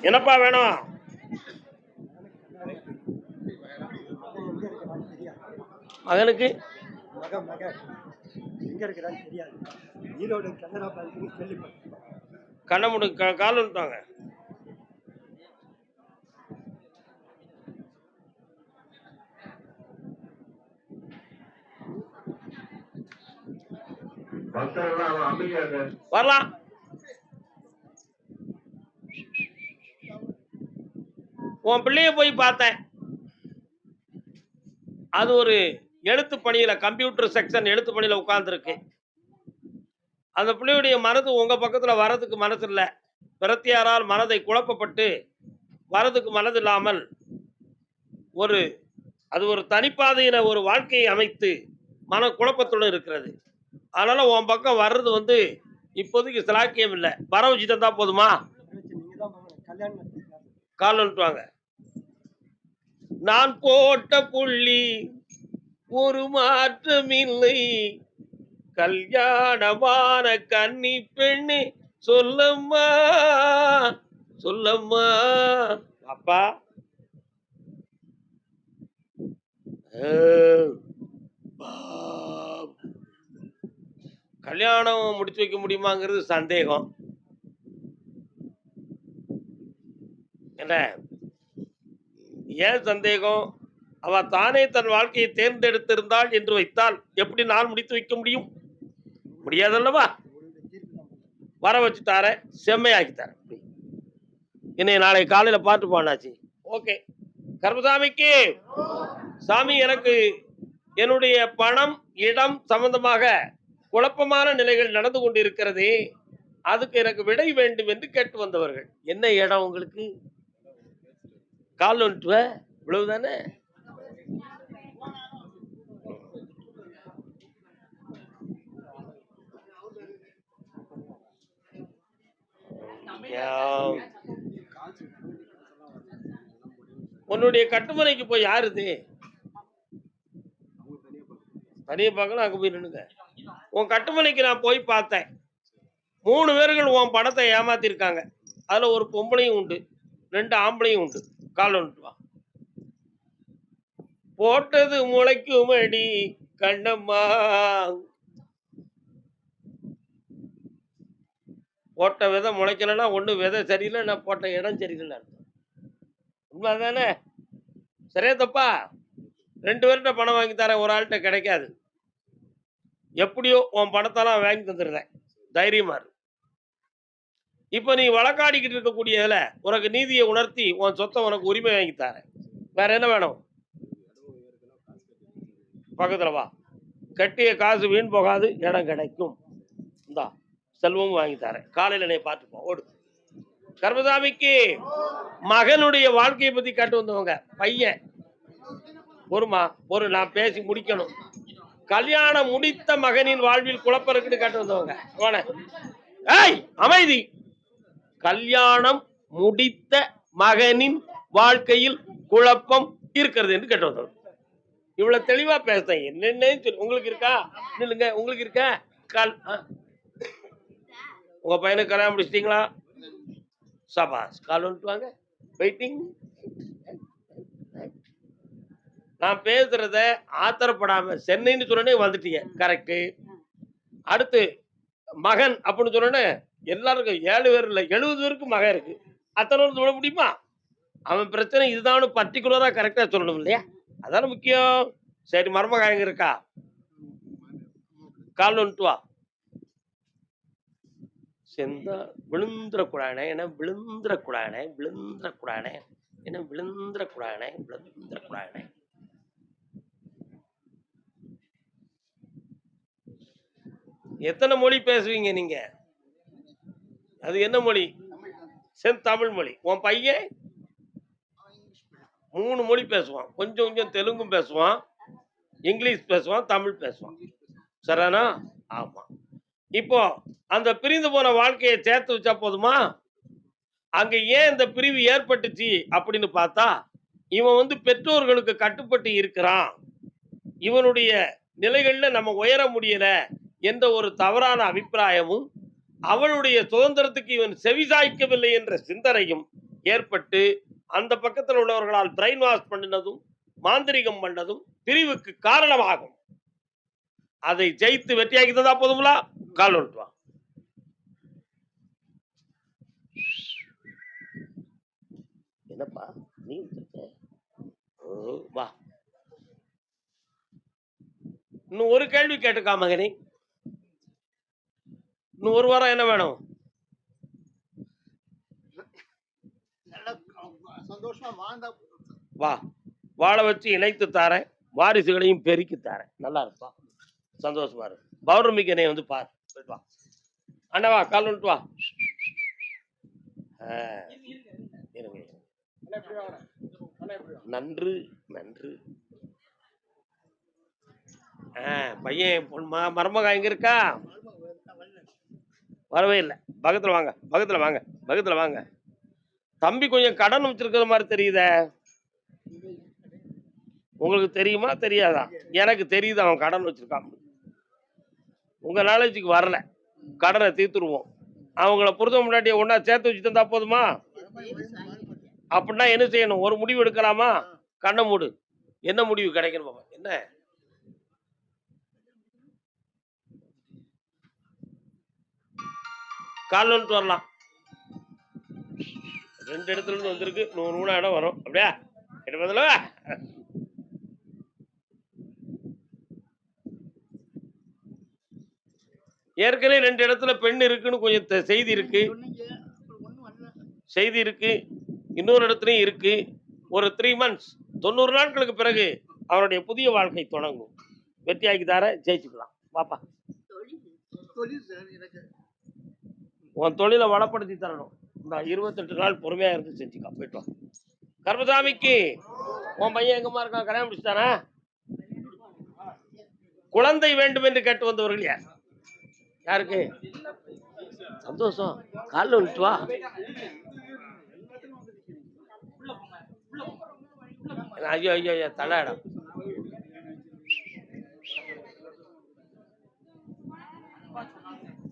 என்னப்பா வேணும்? மகனுக்கு கண்ண முடு கால் வந்துட்டாங்க. வரலாம். உன் பிள்ளைய போய் பார்த்தேன். அது ஒரு எழுத்து பணியில, கம்ப்யூட்டர் செக்ஷன் எழுத்து பணியில உட்கார்ந்துருக்கு. அந்த பிள்ளையுடைய மனது உங்க பக்கத்துல வரதுக்கு மனசு இல்லை. பிரத்தியாரால் மனதை குழப்பப்பட்டு வரதுக்கு மனது இல்லாமல் அது ஒரு தனிப்பாதையில ஒரு வாழ்க்கையை அமைத்து மன குழப்பத்துடன் இருக்கிறது. அதனால உன் பக்கம் வர்றது இப்போதைக்கு சிலாக்கியம் இல்லை. வர வச்சுட்டு தான் போதுமா? கால் வந்துட்டுவாங்க. நான் போட்ட புள்ளி ஒரு மாற்றம் இல்லை, கல்யாணமான கன்னி பெண்ணு சொல்லம்மா சொல்லம்மா. அப்பா கல்யாணம் முடிச்சு வைக்க முடியுமாங்கிறது சந்தேகம். என்ன ஏன் சந்தேகம்? அவ தானே தன் வாழ்க்கையை தேர்ந்தெடுத்திருந்தாள் என்று வைத்தால் எப்படி நான் முடித்து வைக்க முடியும்? முடியாதல்லவா? வர வச்சு தார, செம்மையாக்கி தர. என்னை நாளை காலையில பாட்டு போனாச்சு. ஓகே. கர்மசாமிக்கு சாமி, எனக்கு என்னுடைய பணம் இடம் சம்பந்தமாக குழப்பமான நிலைகள் நடந்து கொண்டிருக்கிறது. அதுக்கு எனக்கு விடை வேண்டும் என்று கேட்டு வந்தவர்கள். என்ன இடம் உங்களுக்கு? கால் வந்துட்டு இவ்வளவுதானே. உன்னுடைய கட்டுமனைக்கு போய் யாருது தனியா பார்க்கணும். அங்க போய் நின்னுங்க. உன் கட்டுமனைக்கு நான் போய் பார்த்தேன். 3 பேர்கள் உன் பணத்தை ஏமாத்திருக்காங்க. அதுல ஒரு பொம்பளையும் உண்டு, 2 ஆம்பளையும் உண்டு. கால் வந்துட்டு வா. போட்டது முளைக்கும் அடி கண்ணம்மா. போட்ட விதை முளைக்கலன்னா ஒண்ணு விதை சரியில்லை, நான் போட்ட இடம் சரியில்லை. உண்மைதானே? சரியா தப்பா? 2 பேர்கிட்ட பணம் வாங்கி தரேன், ஒரு ஆள்கிட்ட கிடைக்காது. எப்படியோ உன் பணத்தெல்லாம் வாங்கி தந்துடுறேன், தைரியமா இரு. இப்ப நீ வழக்காடிக்கிட்டு இருக்கக்கூடியதுல உனக்கு நீதியை உணர்த்தி உன் சொத்தை உனக்கு உரிமை வாங்கி தரேன். வேற என்ன வேணும்? பக்கத்துல வா. கட்டிய காசு வீண் போகாது, இடம் கிடைக்கும். இந்தா செல்வமும் வாங்கி தரேன். காலையில நீ பார்த்துப்போம். ஓடு. கர்மசாமிக்கு மகனுடைய வாழ்க்கையை பத்தி கேட்டு வந்தவங்க. பையன் பொறுமா ஒரு நான் பேசி முடிக்கணும். கல்யாணம் முடித்த மகனின் வாழ்வில் குழப்பம் இருக்குன்னு கேட்டு வந்தவங்க. ஏய் அமைதி. கல்யாணம் முடித்த மகனின் வாழ்க்கையில் குழப்பம் இருக்கிறது என்று கேட்டு வந்தவங்க. இவ்வளவு தெளிவா பேசுறேன். என்னன்னு சொல்லி உங்களுக்கு இருக்கா? இல்லைங்க, உங்களுக்கு இருக்கா? உங்க பையனுக்கு கல்யாணம் முடிச்சிட்டீங்களா? சபாஸ். கால் வந்துட்டு வாங்க. வெயிட்டிங். நான் பேசுறத ஆத்திரப்படாம சென்னைன்னு சொன்னே வந்துட்டீங்க. கரெக்டு. அடுத்து மகன் அப்படின்னு சொன்னோன்னே எல்லாருக்கும் 7 பேர் இல்லை 70 பேருக்கு மகன் இருக்கு. அத்தனை சொல்ல முடியுமா? அவன் பிரச்சனை இதுதான் பர்டிகுலரா கரெக்டா சொல்லணும் இல்லையா? அதான முக்கியம். சரி, மருமகாயங்க இருக்கா? கால் வந்துட்டு வா. செந்தா விழுந்துடக்கூடானே, என்ன விழுந்துடக்கூடானே, விழுந்துடக்கூடானே, என்ன விழுந்துடக்கூடானே, விழுந்துடக்கூடானே. எத்தனை மொழி பேசுவீங்க நீங்க? அது என்ன மொழி? தமிழ் மொழி. உன் பையன் 3 மொழி பேசுவான். கொஞ்சம் கொஞ்சம் தெலுங்கும் பேசுவான், இங்கிலீஷ் பேசுவான், தமிழ் பேசுவான். சரிதானா? ஆமா. இப்போ அந்த பிரிந்து போன வாழ்க்கையை சேர்த்து வச்சா போதுமா? அங்க ஏன் இந்த பிரிவு ஏற்பட்டுச்சு அப்படின்னு பார்த்தா, இவன் பெற்றோர்களுக்கு கட்டுப்பட்டு இருக்கிறான், இவனுடைய நிலைகள்ல நம்ம உயர முடியல என்ற ஒரு தவறான அபிப்பிராயமும், அவளுடைய சுதந்திரத்துக்கு இவன் செவிசாய்க்கவில்லை என்ற சிந்தனையும் ஏற்பட்டு அந்த பக்கத்தில் உள்ளவர்களால் பிரெயின் வாஷ் பண்ணினதும் மாந்திரிகம் பண்ணதும் பிரிவுக்கு காரணமாகும். அதை ஜெயித்து வெற்றியாக்கி தந்தா போதுங்களா? கால் ஒட்டுவா. என்னப்பா நீ வா. இன்னும் ஒரு கேள்வி கேட்டுக்கா மகனே. இன்னும் ஒரு வாரம் என்ன வேணும்? வா, வாழ வச்சு இணைத்து தாரேன், வாரிசுகளையும் பெருக்கி தாரேன். நல்லா இருப்பா, சந்தோஷமா இருக்கு. பௌர்ணமிக்கு என்னை வந்து பார். வா அண்ணவா, கால் வந்துட்டு வா. நன்று நன்று. பையன் மருமகா எங்க இருக்கா? வரவே இல்லை. பக்கத்துல வாங்க, பக்கத்துல வாங்க, பக்கத்துல வாங்க. தம்பி கொஞ்சம் கடன் வச்சிருக்கிற மாதிரி தெரியுத. உங்களுக்கு தெரியுமா தெரியாதா? எனக்கு தெரியுது அவன் கடன் வச்சிருக்கான். உங்க நாலேஜுக்கு வரல. கடனை தீர்த்துருவோம். அவங்கள புரித முன்னாடி ஒன்னா சேர்த்து வச்சு தந்தா போதுமா? அப்படின்னா என்ன செய்யணும்? ஒரு முடிவு எடுக்கலாமா? கண்ணை மூடு. என்ன முடிவு கிடைக்கணும்? என்ன கால் வந்துட்டு வரலாம். 2 இடத்துல இருந்து வந்திருக்கு. 100 இடம் வரும். அப்படியா? பதில ஏற்கனவே 2 இடத்துல பெண் இருக்குன்னு கொஞ்சம் செய்தி இருக்கு. செய்தி இருக்கு. இன்னொரு இடத்துலயும் இருக்கு. ஒரு 3 months 90 நாட்களுக்கு பிறகு அவருடைய புதிய வாழ்க்கை தொடங்கும். வெற்றியாக்கி தார ஜெயிச்சுக்கலாம். பாப்பா, உன் தொழிலை வளப்படுத்தி தரணும். இந்த 28 நாள் பொறுமையா இருந்து செஞ்சுக்கா. போயிட்டு வா. கர்மசாமிக்கு உன் பையன் எங்கம்மா இருக்கான்? கல்யாணம் முடிச்சுட்டானா? குழந்தை வேண்டும் என்று கேட்டு வந்தவர்கள் யார்? யாருக்கு? சந்தோஷம். காலில் வந்துட்டு வா. ஐயோ ஐயோ ஐயோ, தலாடம்.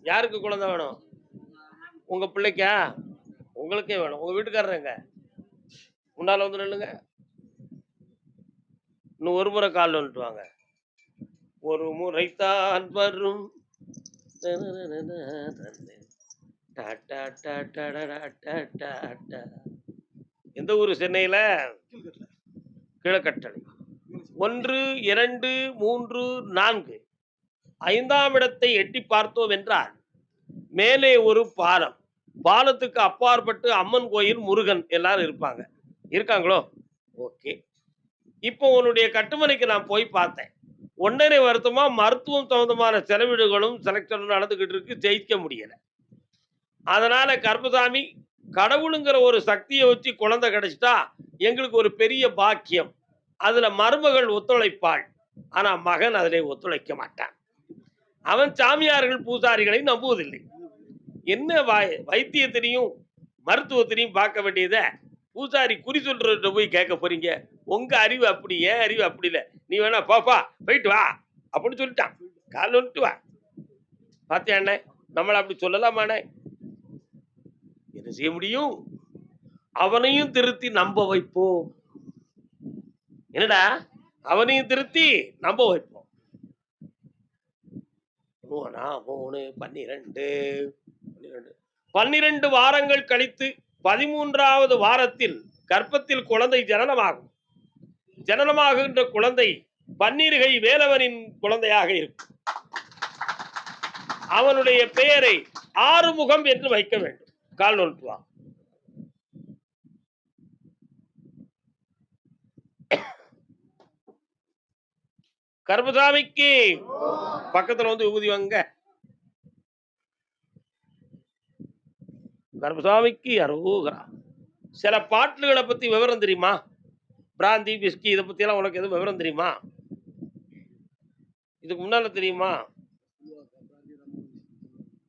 யாருக்கு குழந்தை வேணும்? உங்க பிள்ளைக்கா? உங்களுக்கே வேணும். உங்க வீட்டுக்காரங்க முன்னால வந்து நில்லுங்க. இன்னும் ஒரு முறை காலில் வந்துட்டு வாங்க. ஒரு முறைத்தான் வரும். எந்த ஊரு? சென்னையில கிழக்கட்டளை. 1 2 3 4 5ஆம் இடத்தை எட்டி பார்த்தோம் என்றால் மேலே ஒரு பாலம். பாலத்துக்கு அப்பாற்பட்டு அம்மன் கோயில், முருகன் எல்லாரும் இருப்பாங்க. இருக்காங்களோ? ஓகே. இப்போ உன்னுடைய கட்டுமனைக்கு நான் போய் பார்த்தேன். 1.5 வருத்தமா மருத்துவம் சம்பந்தமான செலவிடுகளும் செலக்ஷனும் நடந்துகிட்டு இருக்கு. ஜெயிக்க முடியல. அதனால கர்மசாமி, கடவுளுங்கிற ஒரு சக்தியை வச்சு குழந்தை கிடைச்சிட்டா எங்களுக்கு ஒரு பெரிய பாக்கியம். அதுல மருமகள் ஒத்துழைப்பாள். ஆனா மகன் அதிலே ஒத்துழைக்க மாட்டான். அவன் சாமியார்கள் பூசாரிகளை நம்புவதில்லை. என்ன வைத்தியத்திலையும் மருத்துவத்திலையும் பார்க்க வேண்டியத பூசாரி குறி சொல்றத போய் கேட்க போறீங்க? உங்க அறிவு அப்படி, ஏன் அறிவு அப்படி இல்லை. நீ வேணா பாப்பா போயிட்டு வா அப்படின்னு சொல்லிட்டான். கால் வந்துட்டு வா. பாத்தியா அண்ணே, நம்மள அப்படி சொல்லலாமாண்ணே? என்ன செய்ய முடியும்? அவனையும் திருத்தி நம்ப வைப்போம். என்னடா, அவனையும் திருத்தி நம்ப வைப்போம். 12 வாரங்கள் கழித்து 13வது வாரத்தில் கர்ப்பத்தில் குழந்தை ஜனனமாகும். ஜனனமாகின்ற குழந்தை பன்னீர்கை வேலவனின் குழந்தையாக இருக்கும். அவனுடைய பெயரை ஆறுமுகம் என்று வைக்க வேண்டும். கால் நோட்டு வா. கர்மசாமிக்கு பக்கத்துல வந்து விபூதி வாங்க. கர்மசாமிக்கு அரோகரா. சில பாட்டில்களை பத்தி விவரம் தெரியுமா? பிராந்தி, விஸ்கி இதை பத்தி எல்லாம் உனக்கு எதுவும் விவரம் தெரியுமா? இதுக்கு முன்னால தெரியுமா?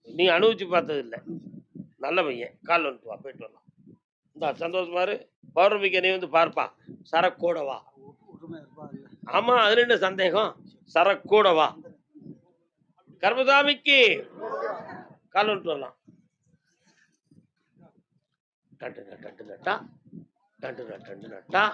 நீ அனுபவிச்சு பார்த்தது இல்லை. நல்ல பையன். கால் வந்துட்டு வா, போயிட்டு வரலாம். இந்த சந்தோஷமாரு. பௌர்ணமிக்கு நீ வந்து பார்ப்பா. சரக்கோடவா? ஆமா, அதுல என்ன சந்தேகம்? சரக்கூடவா. கர்மசாமிக்கு கால் வந்துட்டு வரலாம். டண்டு டண்டு நட்டா டண்டு டண்டு நட்டா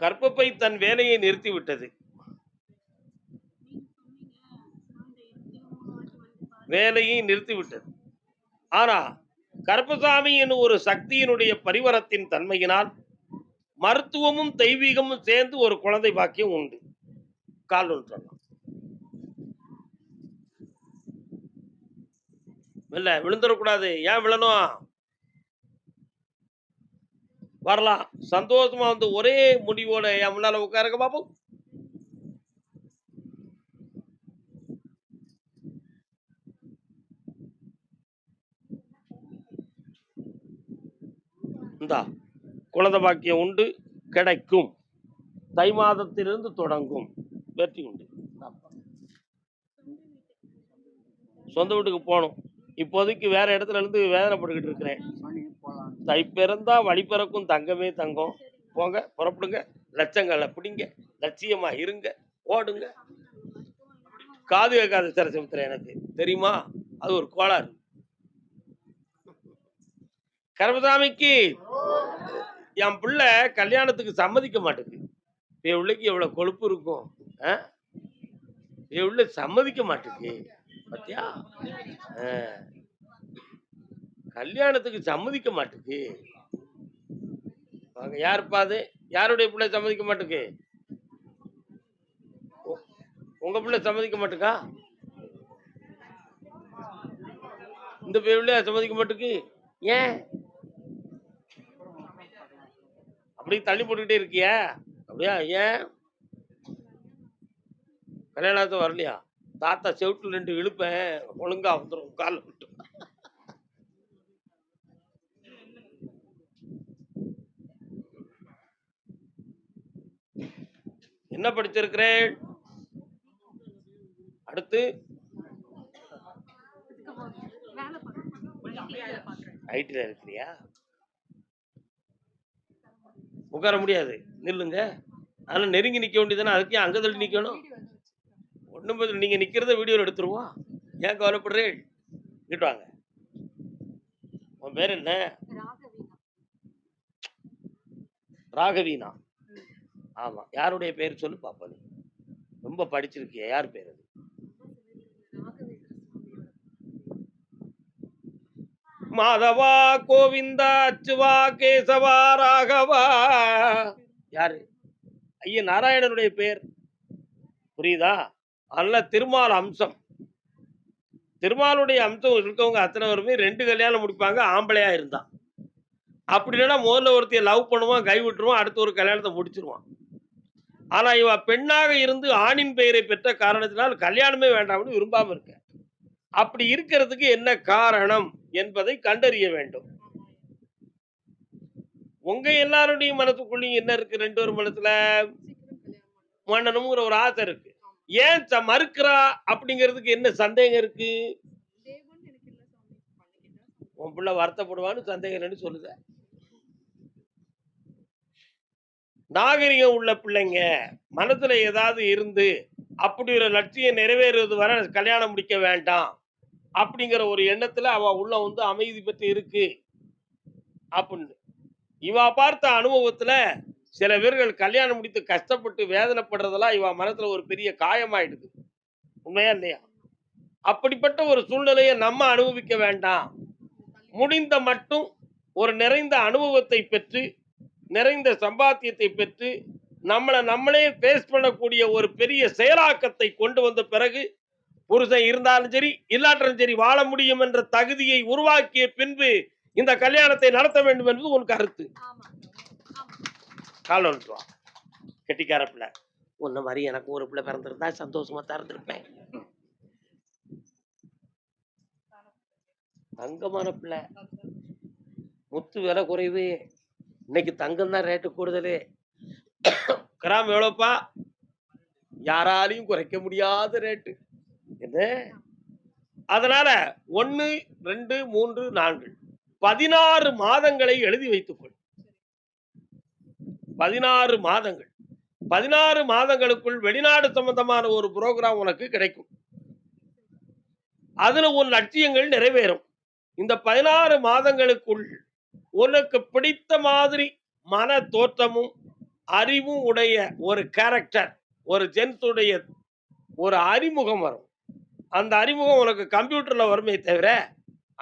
கர்ப்பப்பை தன் வேலையை நிறுத்திவிட்டது. வேலையை நிறுத்திவிட்டது. ஆனா கருப்பசாமி என்னும் ஒரு சக்தியினுடைய பரிவரத்தின் தன்மையினால் மருத்துவமும் தெய்வீகமும் சேர்ந்து ஒரு குழந்தை பாக்கியம் உண்டு. கால் சொல்லலாம் இல்ல, விழுந்துடக்கூடாது. ஏன் விழணும்? வரலாம் சந்தோஷமா வந்து ஒரே முடிவோட என் முன்னால உட்காருங்க பாப்போம். இந்தா குழந்தை பாக்கியம் உண்டு, கிடைக்கும். தை மாதத்திலிருந்து தொடங்கும், வெற்றி உண்டு. சொந்த வீட்டுக்கு போகணும். இப்போதைக்கு வேற இடத்துல இருந்து வேதனைப்பட்டுக்கிட்டு இருக்கிறேன். தை பிறந்தா வழி பிறக்கும் தங்கமே தங்கம். போங்க, புறப்படுங்க, லட்சங்களை பிடிங்க, லட்சியமா இருங்க, ஓடுங்க. காது கேட்காத சரசமுத்திர எனக்கு தெரியுமா, அது ஒரு கோளாறு. கருப்பசாமிக்கு என் பிள்ளை கல்யாணத்துக்கு சம்மதிக்க மாட்டேங்குது. என் பிள்ளைக்கு எவ்வளவு கொழுப்பு இருக்கும், என் பிள்ளை சம்மதிக்க மாட்டேங்குது. பத்தியா, கல்யாணத்துக்கு சம்மதிக்க மாட்டேங்குது. யாருப்பா அது? யாருடைய பிள்ளை சம்மதிக்க மாட்டேங்குது? உங்க பிள்ளை சம்மதிக்க மாட்டேக்கா? இந்த பிள்ளை சம்மதிக்க மாட்டேக்கு. ஏன் அப்படி தள்ளி போட்டுக்கிட்டே இருக்கிய? அப்படியா? ஏன் கல்யாணத்தை வரலையா? தாத்தா செவிட்டு 2 இழுப்பேன், ஒழுங்கா வந்துடும். கால விட்டு என்ன படிச்சிருக்கிறேன்? அடுத்து ஐடில இருக்கிறியா? உட்கார முடியாது, நில்லுங்க. அதனால நெருங்கி நிக்க வேண்டியதானே, அதுக்கு அங்க தள்ளி நிக்கணும். ஒண்ணும் பதில், நீங்க நிக்கிறத வீடியோல எடுத்துருவோம். ஏன் கவலைப்படுறேன்? இங்கிட்டு வாங்க. உன் பேர் என்ன? ராகவீனா. ஆமா, யாருடைய பேர் சொல்லு பாப்பா. நீ ரொம்ப படிச்சிருக்கிய, யார் பேர் அது? மாதவா, கோவிந்தா, அச்சுவா, கேசவா, ராகவா. யாரு? ஐயா நாராயணனுடைய பேர். புரியுதா? அல்ல, திருமால் அம்சம். திருமாலுடைய அம்சம் இருக்கவங்க அத்தனை பேருமே 2 கல்யாணம் முடிப்பாங்க, ஆம்பளையா இருந்தா. அப்படி இல்லைன்னா முதல்ல ஒருத்தைய லவ் பண்ணுவான், கை விட்டுருவான், அடுத்த ஒரு கல்யாணத்தை முடிச்சிருவான். ஆனா இவ பெண்ணாக இருந்து ஆணின் பெயரை பெற்ற காரணத்தினால் கல்யாணமே வேண்டாம்னு விரும்பாம இருக்க. அப்படி இருக்கிறதுக்கு என்ன காரணம் என்பதை கண்டறிய வேண்டும். உங்க எல்லாருடைய மனசுக்குள்ளயும் என்ன இருக்கு? 2 பேர் மனசுல பண்ணணுங்கிற ஒரு ஆசை இருக்கு. ஏன் மறுக்கிறா அப்படிங்கிறதுக்கு என்ன சந்தேகம் இருக்கு? உன் பிள்ளை வருத்தப்படுவான்னு சந்தேகம் இல்லைன்னு சொல்லுத. நாகரிகம் உள்ள பிள்ளைங்க மனசுல ஏதாவது இருந்து அப்படி ஒரு லட்சியம் நிறைவேறுவது வரை கல்யாணம் முடிக்க வேண்டாம் அப்படிங்கிற ஒரு எண்ணத்துல அவ உள்ள வந்து அமைதி பெற்று இருக்கு அப்படின்னு. இவ பார்த்த அனுபவத்துல சில பேர்கள் கல்யாணம் முடித்து கஷ்டப்பட்டு வேதனைப்படுறதெல்லாம் இவ மனசுல ஒரு பெரிய காயமாயிடுது. உண்மையா இல்லையா? அப்படிப்பட்ட ஒரு சூழ்நிலையை நம்ம அனுபவிக்க வேண்டாம். முடிந்த மட்டும் ஒரு நிறைந்த அனுபவத்தை பெற்று, நிறைந்த சம்பாத்தியத்தை பெற்று, நம்மளே பேஸ் பண்ணக்கூடிய ஒரு பெரிய செயலாக்கத்தை கொண்டு வந்த பிறகு புருஷன் இருந்தாலும் சரி இல்லாட்டாலும் சரி வாழ முடியும் என்ற தகுதியை உருவாக்கிய பின்பு இந்த கல்யாணத்தை நடத்த வேண்டும் என்பது உன் கருத்து. கால் வந்துட்டு வா, கெட்டிக்கார பிள்ளை. உன்ன மாதிரி எனக்கு ஒரு பிள்ளை பிறந்திருந்தா சந்தோஷமா திறந்திருப்பேன். தங்கமான பிள்ளை, முத்து விலை குறைவு, இன்னைக்கு தங்கம் தான் ரேட்டு கூடுதல். கிராம் எவ்வளவுப்பா? யாராலையும் குறைக்க முடியாத ரேட்டு என்ன. அதனால 1, 2, 3, 4 16 மாதங்களை எழுதி வைத்துக்கொள். 16 மாதங்கள். 16 மாதங்களுக்குள் வெளிநாடு சம்பந்தமான ஒரு புரோகிராம் உனக்கு கிடைக்கும். அதுல உன் லட்சியங்கள் நிறைவேறும். இந்த 16 மாதங்களுக்குள் உனக்கு பிடித்த மாதிரி மன தோற்றமும், அறிவும் உடைய ஒரு கேரக்டர், ஒரு ஜென்ஸ் உடைய ஒரு அறிமுகம் வரும். அந்த அறிமுகம் உனக்கு கம்ப்யூட்டர்ல வருமே தவிர,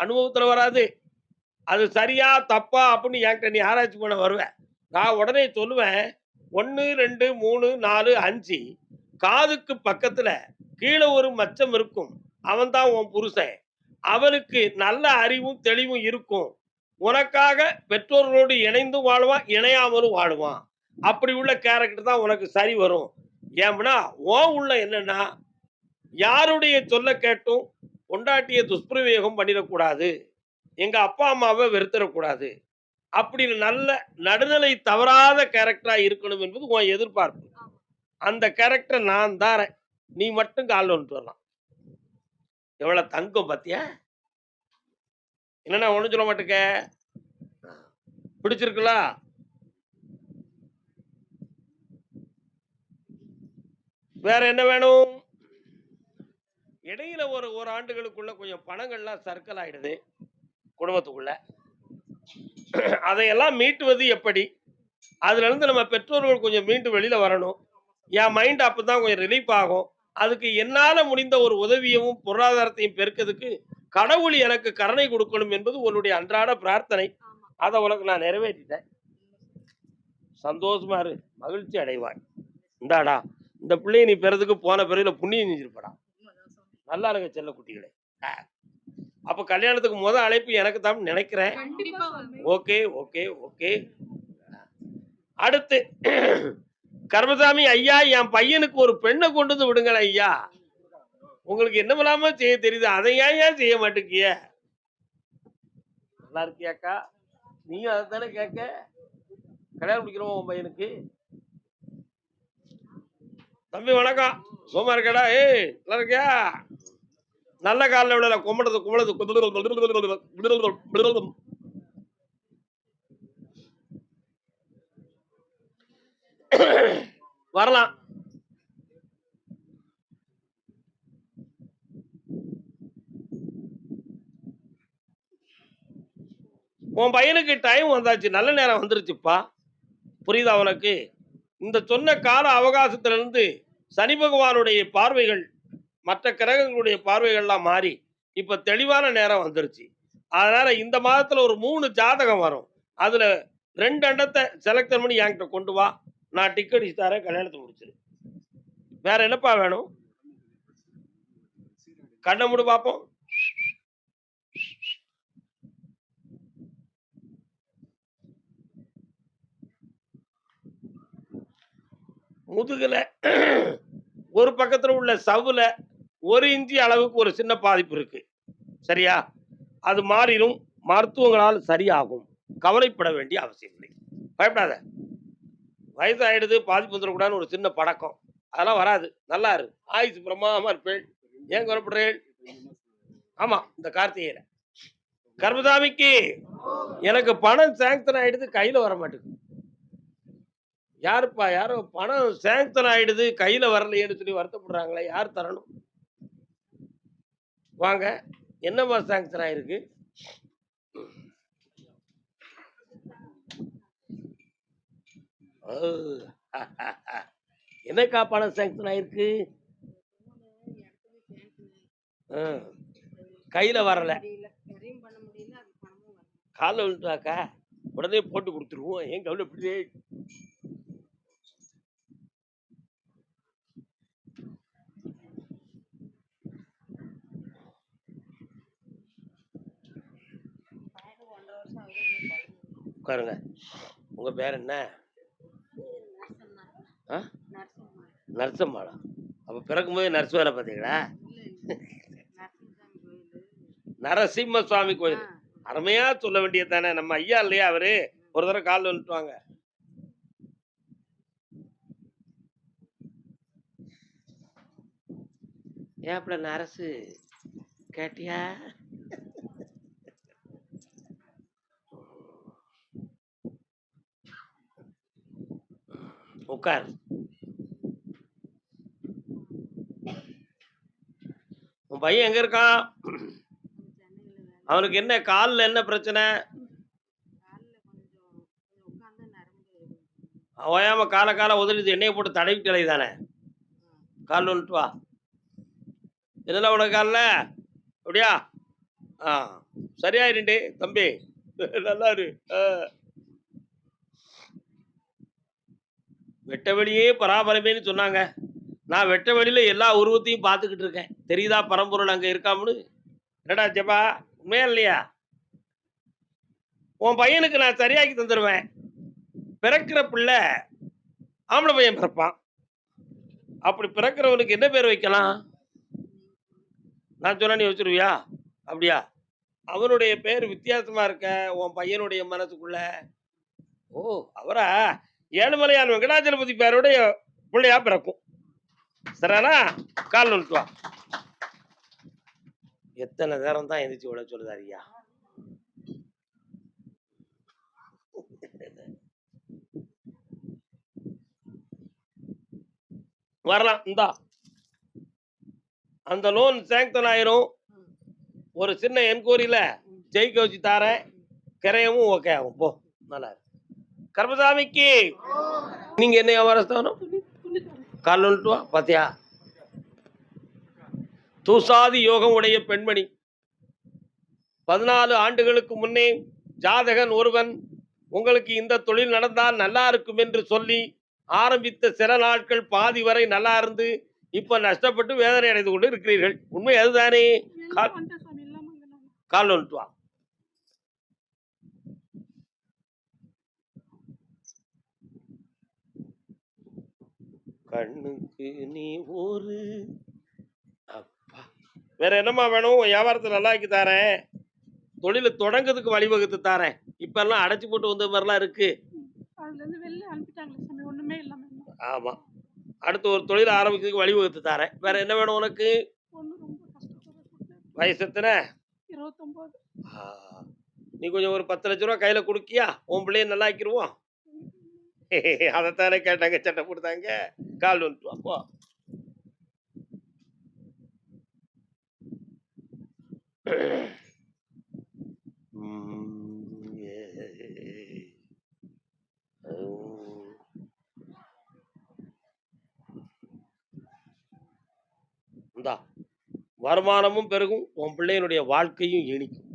அனுபவத்துல வராது. அது சரியா, தப்பா அப்படின்னு என்கிட்ட நீ ஆராய்ச்சி பண்ண வருவ. நான் உடனே சொல்லுவேன். 1, 2, 3, 4, 5 காதுக்கு பக்கத்துல கீழ ஒரு மச்சம் இருக்கும். அவன் தான் உன் புருஷன். அவனுக்கு நல்ல அறிவும், தெளிவும் இருக்கும். உனக்காக பெற்றோர்களோடு இணைந்தும் வாழ்வான், இணையாமலும் வாழுவான். அப்படி உள்ள கேரக்டர் தான் உனக்கு சரி வரும். ஏன்னா, உன் உள்ள என்னன்னா, யாருடைய சொல்ல கேட்டும் பொண்டாட்டிய துஷ்பிரயோகம் பண்ணிடக்கூடாது. எங்க அப்பா அம்மாவை வெறுத்துடக்கூடாது. அப்படின்னு நல்ல நடுநிலை தவறாத கேரக்டரா இருக்கணும் என்பது உன் எதிர்பார்ப்பு. அந்த கேரக்டர் நான் தாரேன். நீ மட்டும் கால்ல வந்துட்டு வரலாம். எவ்வளவு தங்கம் பாத்தியா? என்னன்னா ஒண்ணும் சொல்ல மாட்டேக்க. பிடிச்சிருக்குல்ல? வேற என்ன வேணும்? இடையில ஒரு ஆண்டுகளுக்குள்ள கொஞ்சம் பணங்கள்லாம் சர்க்கிள் ஆயிடுது குடும்பத்துக்குள்ள. அதையெல்லாம் மீட்டுவது எப்படி? அதுல இருந்து நம்ம பெற்றோர்கள் கொஞ்சம் மீண்டு வெளியில வரணும். என் மைண்ட் அப்பதான் கொஞ்சம் ரிலீஃப் ஆகும். அதுக்கு என்னால முடிந்த ஒரு உதவியவும் பொருளாதாரத்தையும் பெருக்கிறதுக்கு கடவுள் எனக்கு கருணை கொடுக்கணும் என்பது உன்னுடைய அன்றாட பிரார்த்தனை. அதை உனக்கு நான் நிறைவேற்றிட்டேன். சந்தோஷமா இரு, மகிழ்ச்சி அடைவாய். இந்தாடா, இந்த பிள்ளையை நீ பிறதுக்கு போன பிறகு புண்ணியம் செஞ்சிருப்படா. நல்லா இருக்க செல்ல குட்டிகளே. அப்ப கல்யாணத்துக்கு அழைப்பு எனக்கு தான் நினைக்கிறேன். Okay okay okay. அடுத்து கர்மசாமி ஐயா, என் பையனுக்கு ஒரு பெண்ணை கொண்டு வந்து விடுங்கள ஐயா. உங்களுக்கு என்னமில்லாம செய்ய தெரியுது, அதை ஏன் செய்ய மாட்டேங்கிய? நல்லா இருக்கியாக்கா? நீயும் அதைத்தானே கேட்க. கல்யாணம் முடிக்கிறோம் உன் பையனுக்கு. தம்பி வணக்கம், சோமா இருக்கடா? ஏய் நல்லா இருக்கியா? நல்ல காலில் விடல, கும்பிடுறது கும்பிடுறது வரலாம். உன் பையனுக்கு டைம் வந்தாச்சு, நல்ல நேரம் வந்துருச்சுப்பா. புரியுதா உனக்கு? இந்த சொன்ன கால அவகாசத்திலிருந்து சனி பகவானுடைய பார்வைகள் மற்ற கிரகங்களுடைய பார்வைகள்லாம் மாறி இப்ப தெளிவான நேரம் வந்துருச்சு. அதனால இந்த மாதத்துல ஒரு 3 ஜாதகம் வரும். அதுல 2 அண்டத்தை செலக்ட் பண்ணி என்கிட்ட கொண்டு வா. நான் டிக்கெட் தரேன், கல்யாணத்தை முடிச்சிரு. வேற என்னப்பா வேணும்? கண்ணை மூடு பார்ப்போம். முதுகுல ஒரு பக்கத்துல உள்ள சவ்வுல 1 இன்ச்சு அளவுக்கு ஒரு சின்ன பாதிப்பு இருக்கு. சரியா? அது மாறிடும், மருத்துவங்களால் சரியாகும். கவலைப்பட வேண்டிய அவசியம் இல்லை. பயப்படாத. வயசு ஆயிடுது, பாதிப்பு வந்துடக்கூடாதுன்னு ஒரு சின்ன பழக்கம். அதெல்லாம் வராது. நல்லா இரு, ஆயுசு பிரமாதமா இருப்பேன். ஏன் குறப்படுறேன்? ஆமா, இந்த கார்த்திகையில கர்மசாமிக்கு எனக்கு பணம் சாங்ஷன் ஆயிடுது, கையில வர மாட்டேங்குது. யாருப்பா? யாரோ பணம் சாங்ஷன் ஆயிடுது, கையில வரலையேன்னு சொல்லி வருத்தப்படுறாங்களே, யார் தரணும்? வாங்க, என்னமா சாங்ஷன் ஆயிருக்கு? என்னக்கா பணம் சாங்ஷன் ஆயிருக்கு? கையில வரல, கால விழுந்தாக்கா உடனே போட்டு கொடுத்துருவோம். ஏன் கவலைப்படுதே? உட்காருங்க. உங்க பேர் என்ன? நரசம்மாளா? அப்ப பிறக்கும் போது நர்ஸ் வேலை பார்த்தீங்களா? நரசிம்ம சுவாமி கோயில். அருமையா சொல்ல வேண்டியது தானே. நம்ம ஐயா இல்லையா அவரு? ஒரு தடவை கால் வந்துட்டு வாங்க. ஏப்ல நரசு கேட்டியா? உட்கார். உன் பையன் எங்க இருக்கான்? அவனுக்கு என்ன கால்ல என்ன பிரச்சனை? ஓயாம கால கால உதறிது எண்ணெயை போட்டு தடவிட்டு தானே. கால் வந்துட்டு வா. என்னல உனக்கு கால்ல அப்படியா? ஆ சரியாயிருண்டே தம்பி. நல்லா இரு. வெட்ட வெளியே பராபரமேன்னு சொன்னாங்க. நான் வெட்ட வெளியில எல்லா உருவத்தையும் பார்த்துக்கிட்டு இருக்கேன். தெரியுதா பரம்பொருள் அங்க இருக்காமனு? என்னடா ஜெபா, உண்மையா இல்லையா? உன் பையனுக்கு நான் சரியாக்கி தந்துடுவேன். பிறக்கிற பிள்ளை ஆம்பளை பையன் பிறப்பான். அப்படி பிறக்கிறவனுக்கு என்ன பேர் வைக்கலாம்? நான் சொன்னா நீ வச்சிருவியா? அப்படியா? அவனுடைய பேர் வித்தியாசமா இருக்க உன் பையனுடைய மனசுக்குள்ள. ஓ, அவரா? ஏழுமலையான் வெங்கடாச்சலபதி பேருடைய பிள்ளையா பிறக்கும். சரியானா? கால் நுட்டு வா. எத்தனை நேரம் தான் எந்திரிச்சு விட சொல்லுதாரு ஐயா? வரலாம். இந்தா அந்த லோன் சேங்ஷன் ஆயிரும். ஒரு சின்ன என்கொயரியில ஜெயிக்க வச்சு தாரேன். கிரையமும் ஓகே ஆகும். போ, நல்லா இருக்கு. கர்மசாமிக்கு நீங்க என்ன வியாபாரஸ்தானம்? கால் நுட்டு வா. பாத்தியா, தூசாதி யோகம் உடைய பெண்மணி. 14 ஆண்டுகளுக்கு முன்னே ஜாதகன் ஒருவன் உங்களுக்கு இந்த தொழில் நடந்தால் நல்லா இருக்கும் என்று சொல்லி ஆரம்பித்த சில நாட்கள் பாதி வரை நல்லா இருந்து இப்ப நஷ்டப்பட்டு வேதனை அடைந்து கொண்டு இருக்கிறீர்கள். உண்மை அதுதானே? கால் வந்துட்டு வா. கண்ணுக்கு நீ ஒரு அப்பா. வேற என்னமா வேணும்? வியாபாரத்தை நல்லா ஆக்கி தாரேன். தொழிலை தொடங்கிறதுக்கு வழிவகுத்து தாரேன். இப்ப எல்லாம் அடைச்சு போட்டு வந்த மாதிரிலாம் இருக்கு. ஆமா, அடுத்து ஒரு தொழில் ஆரம்பிக்கிறதுக்கு வழிவகுத்து தாரேன். வேற என்ன வேணும் உனக்கு? வயசு எத்தனை? 29. நீ கொஞ்சம் ஒரு 10 லட்ச ரூபா கையில கொடுக்கியா? உன் பிள்ளைய நல்லா ஆக்கிடுவோம். அதைத்தானே கேட்டாங்க, சட்டை கொடுத்தாங்க. கால் வந்துட்டு வா. போ. இந்தா வருமானமும் பெருகும், உன் பிள்ளையினுடைய வாழ்க்கையும் இனிக்கும்.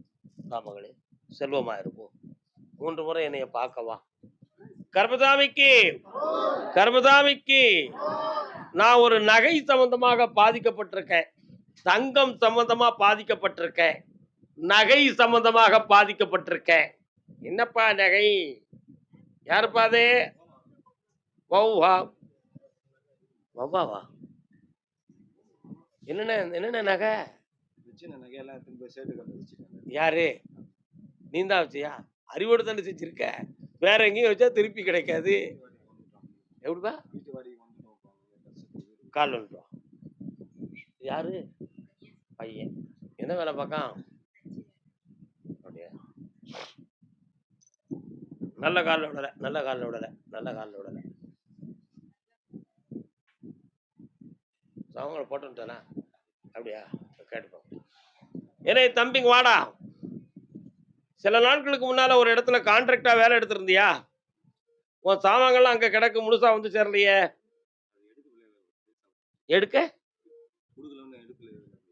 மகளே, செல்வமா இருப்போம். 3 முறை என்னைய பார்க்கவா. கர்மசாமிக்கு கர்மசாமிக்கு நான் ஒரு நகை சம்பந்தமாக பாதிக்கப்பட்டிருக்கேன். தங்கம் சம்பந்தமா பாதிக்கப்பட்டிருக்கேன். நகை சம்பந்தமாக பாதிக்கப்பட்டிருக்கேன். என்னப்பா நகை? யாருப்பா அது? வௌவா வௌவாவா? என்னென்ன என்னென்ன நகை? யாரு? நீ தான் வச்சியா? அறிவோடு தானே செஞ்சிருக்க. வேற எங்கேயும் வச்சா திருப்பி கிடைக்காது. எப்படிப்பா? கால் வந்துட்டோம். யாரு? பையன். என்ன வேலை பார்க்கான்? அப்படியா? நல்ல காலில் விடலை, நல்ல காலில் விடலை, நல்ல காலில் விடலை. அவங்கள போட்டுட்டானா? அப்படியா? கேட்டுப்போம். ஏன்னா தம்பிங்க வாடா. சில நாட்களுக்கு முன்னால ஒரு இடத்துல கான்ட்ராக்டா வேலை எடுத்திருந்தியா? உன் சாமான்கள்லாம் அங்க கிடக்கு, முழுசா வந்து சேரலையே.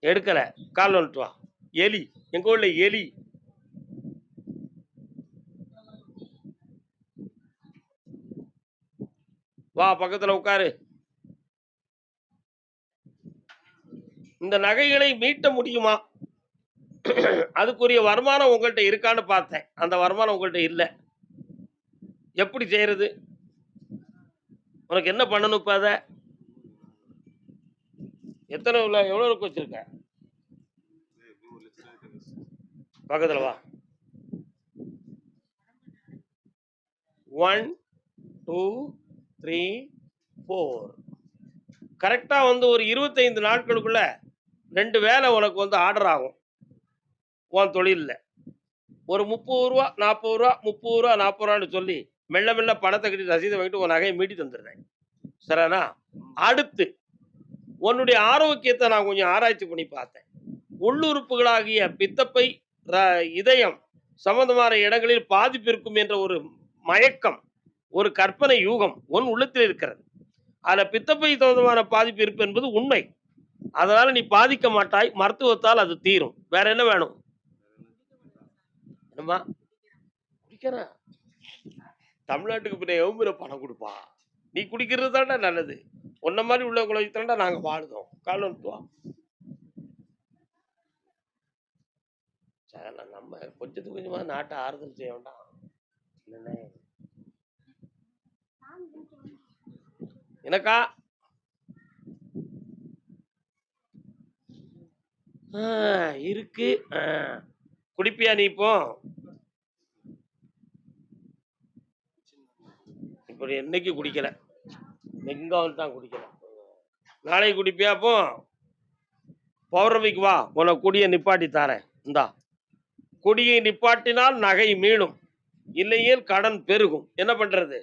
எடுக்கல. கால் வந்துட்டு வா. எலி, எங்க ஊர்ல எலி. வா, பக்கத்துல உட்காரு. இந்த நகைகளை மீட்ட முடியுமா? அதுக்குரிய வருமானம் உங்கள்கிட்ட இருக்கான்னு பார்த்தேன். அந்த வருமானம் உங்கள்கிட்ட இல்லை. எப்படி செய்யறது? உனக்கு என்ன பண்ணணும்? இப்ப அத எத்தனை எவ்வளவு வச்சிருக்க? பக்கத்துல வா. 1 2 3 4 கரெக்டா வந்து ஒரு 25 நாட்களுக்குள்ள 2 வேலை உனக்கு வந்து ஆர்டர் ஆகும். உன் தொழில்ல ஒரு 30 ரூபா 40 ரூபா 30 ரூபா 40 ரூபான்னு சொல்லி மெல்ல மெல்ல பணத்தை கட்டி ரசீதை வாங்கிட்டு உன் நகையை மீட்டி தந்துடுறேன். சரிண்ணா? அடுத்து உன்னுடைய ஆரோக்கியத்தை நான் கொஞ்சம் ஆராய்ச்சி பண்ணி பார்த்தேன். உள்ளுறுப்புகளாகிய பித்தப்பை, இதயம் சம்பந்தமான இடங்களில் பாதிப்பு இருக்கும் என்ற ஒரு மயக்கம், ஒரு கற்பனை யூகம் உன் உள்ளத்தில் இருக்கிறது. அதுல பித்தப்பை சம்பந்தமான பாதிப்பு இருப்பு என்பது உண்மை. அதனால நீ பாதிக்க மாட்டாய். மருத்துவத்தால் அது தீரும். வேற என்ன வேணும்? என்னம்மா குடிக்கிறேன். தமிழ்நாட்டுக்கு பின்ன எவ்வளவு பணம் கொடுப்பா? நீ குடிக்கிறது தான்டா நல்லது. உன்ன மாதிரி உள்ளவங்களை வச்சுதான்டா நாங்க வாழுதோம். கால் வந்துவா. நம்ம கொஞ்சத்துக்கு கொஞ்சமா நாட்டை ஆறுதல் செய்ய வேண்டாம். எனக்கா இருக்கு. குடிப்பியா நீ இப்போ? இப்ப என்னைக்கு குடிக்கல, எங்க தான் குடிக்கல. நாளைக்கு குடிப்பியா? அப்போ பௌர்ணமிக்கு வா, உனக்கு குடியை நிப்பாட்டி தாரேன். இந்தா, குடியை நிப்பாட்டினால் நகை மீளும், இல்லையேல் கடன் பெருகும். என்ன பண்றது?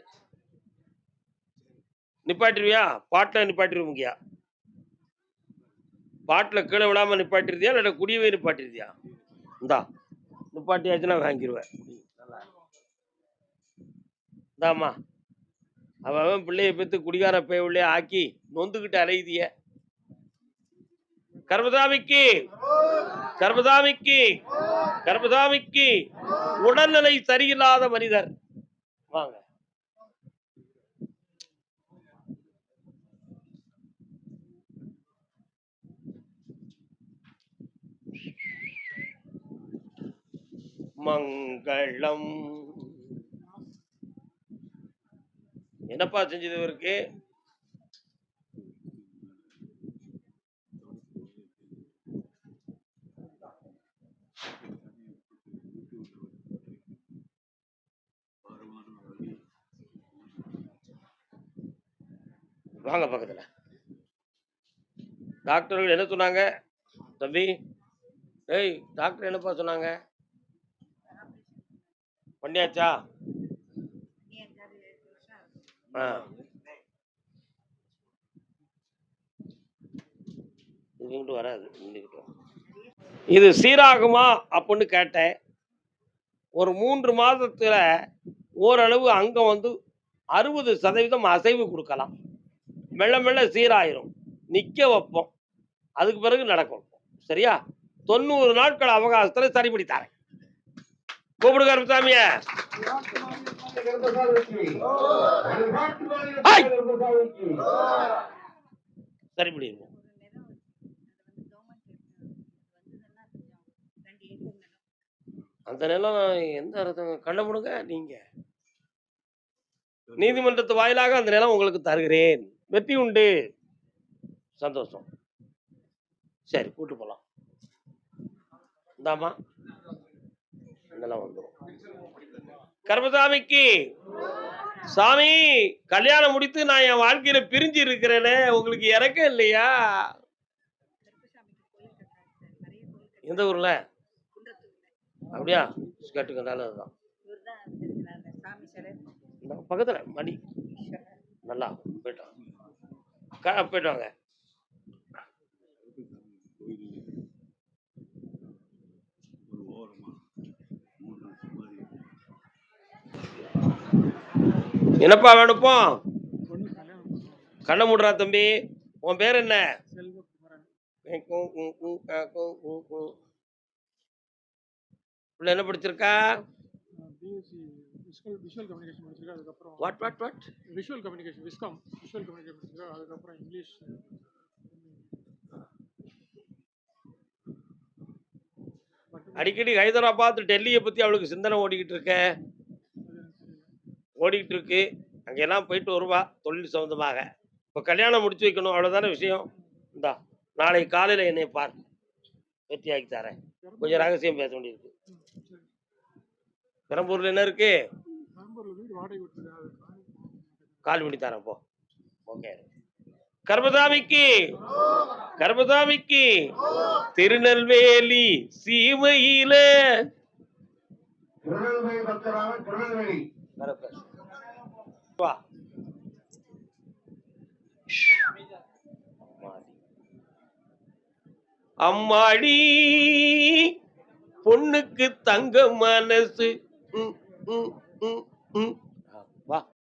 நிப்பாட்டிருவியா? பாட்டில் நிப்பாட்டிருவியா? பாட்டில் கீழே விழாம நிப்பாட்டிருதியா இல்லை குடியவே நிப்பாட்டிருதியா? இந்தா, நிப்பாட்டியாச்சுன்னா வாங்கிடுவேன். இந்தாம்மா, அவன் பிள்ளைய பெற்று குடிகார பேவுள்ளே ஆக்கி நொந்துகிட்டு அலையுதிய. கர்மதாமிக்கு கர்மதாமிக்கு கர்மதாமிக்கு உடல்நிலை சரியில்லாத மனிதர் வாங்க. மங்களம். என்னப்பா செஞ்சது இவருக்கு? வாங்க பக்கத்துல. டாக்டர்கள் என்ன சொன்னாங்க தம்பி? ஏய், டாக்டர் என்னப்பா சொன்னாங்க? பண்ணியாச்சா? வராது. இது சீராகுமா அப்படின்னு கேட்டேன். ஒரு 3 மாதத்துல ஓரளவு அங்கம் வந்து 60% அசைவு கொடுக்கலாம். மெல்ல மெல்ல சீராயிரும். நிக்க வைப்போம், அதுக்கு பிறகு நடக்கும். சரியா? 90 நாட்கள் அவகாசத்துல சரிபடி தரேன். கூப்பிடு கருப்பசாமிய. சரிபடி. அந்த நிலம் எந்த அர்த்தம்? கண்டமுடுங்க. நீங்க நீதிமன்றத்து வாயிலாக அந்த நிலம் உங்களுக்கு தருகிறேன். வெற்றி உண்டு. சந்தோஷம். சரி, கூட்டு போலாம். இந்தாமா, நிலம் வந்துடும். கர்மசாமிக்கு சாமி, கல்யாணம் முடித்து நான் என் வாழ்க்கையில பிரிஞ்சு இருக்கிறேனே, உங்களுக்கு இறக்கம் இல்லையா? எந்த ஊர்ல? அப்படியா? கேட்டுக்க, நல்லதுதான். பக்கத்துல மணி நல்லா போயிட்டோம். போயிட்டு வாங்க. என்னப்பா வேணுப்போ? கண்ண மூடுறா தம்பி. உன் பேர் என்ன? என்ன படிச்சிருக்கா? விஷுவல் கம்யூனிகேஷன் முடிச்சிருக்கா. அதுக்கப்புறம் what visual communication, Viscom visual communication முடிச்சிருக்கா. அதுக்கப்புறம் இங்கிலீஷ். அடிக்கடி ஹைதராபாத், டெல்லியை பத்தி அவளுக்கு சிந்தனை ஓடிக்கிட்டு இருக்கு. அங்கெல்லாம் போயிட்டு வருவா தொழில் சம்பந்தமாக. இப்போ கல்யாணம் முடிச்சு வைக்கணும், அவ்வளவுதானே விஷயம். இந்தா, நாளை காலையில என்னை பார், வெற்றியாக்கி தரேன். கொஞ்சம் ரகசியம் பேச வேண்டியிருக்கு. பெரம்பூர்ல என்ன இருக்கு? கால் பண்ணி தரேன் போ. ஓகே. கர்மசாமிக்கு திருநெல்வேலி சீமையில அம்மாடி பொண்ணுக்கு தங்க மனசு ம், ம், ம், ம். வா